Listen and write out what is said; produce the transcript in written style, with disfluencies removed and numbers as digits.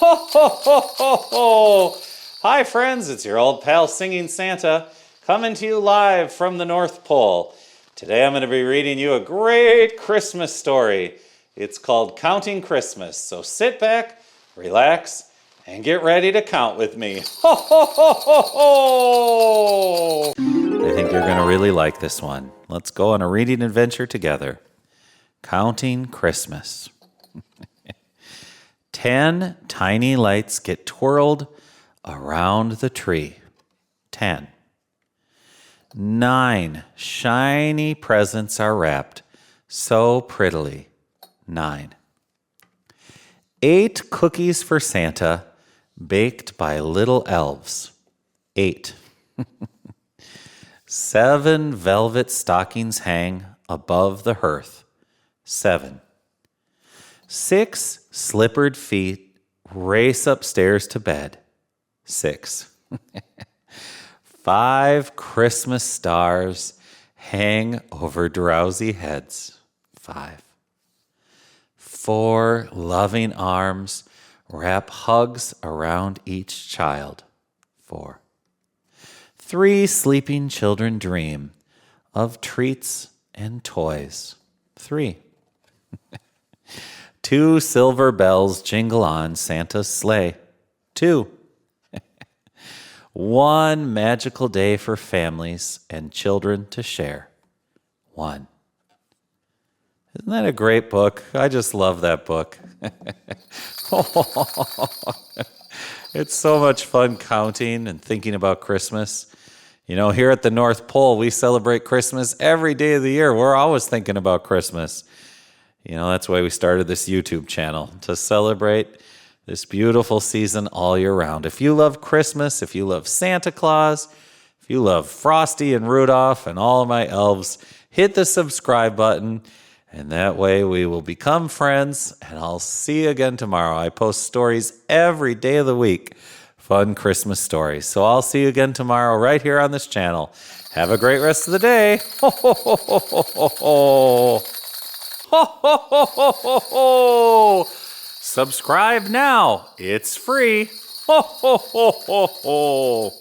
Ho, ho, ho, ho, ho! Hi, friends, it's your old pal Singing Santa coming to you live from the North Pole. Today I'm going to be reading you a great Christmas story. It's called Counting Christmas, so sit back, relax, and get ready to count with me. Ho, ho, ho, ho, ho! I think you're going to really like this one. Let's go on a reading adventure together. Counting Christmas. 10 tiny lights get twirled around the tree. 10. 9 shiny presents are wrapped so prettily. 9. 8 cookies for Santa baked by little elves. 8. 7 velvet stockings hang above the hearth. 7. 6 slippered feet race upstairs to bed. 6. 5 Christmas stars hang over drowsy heads. 5. 4 loving arms wrap hugs around each child. 4. 3 sleeping children dream of treats and toys. 3. 2 silver bells jingle on Santa's sleigh. 2. 1 magical day for families and children to share. 1. Isn't that a great book? I just love that book. It's so much fun counting and thinking about Christmas. You know, here at the North Pole, we celebrate Christmas every day of the year. We're always thinking about Christmas. You know, that's why we started this YouTube channel, to celebrate this beautiful season all year round. If you love Christmas, if you love Santa Claus, if you love Frosty and Rudolph and all of my elves, hit the subscribe button, and that way we will become friends, and I'll see you again tomorrow. I post stories every day of the week, fun Christmas stories. So I'll see you again tomorrow right here on this channel. Have a great rest of the day. Ho, ho, ho, ho, ho, ho, ho. Ho, ho, ho, ho, ho, ho. Subscribe now. It's free. Ho, ho, ho, ho, ho.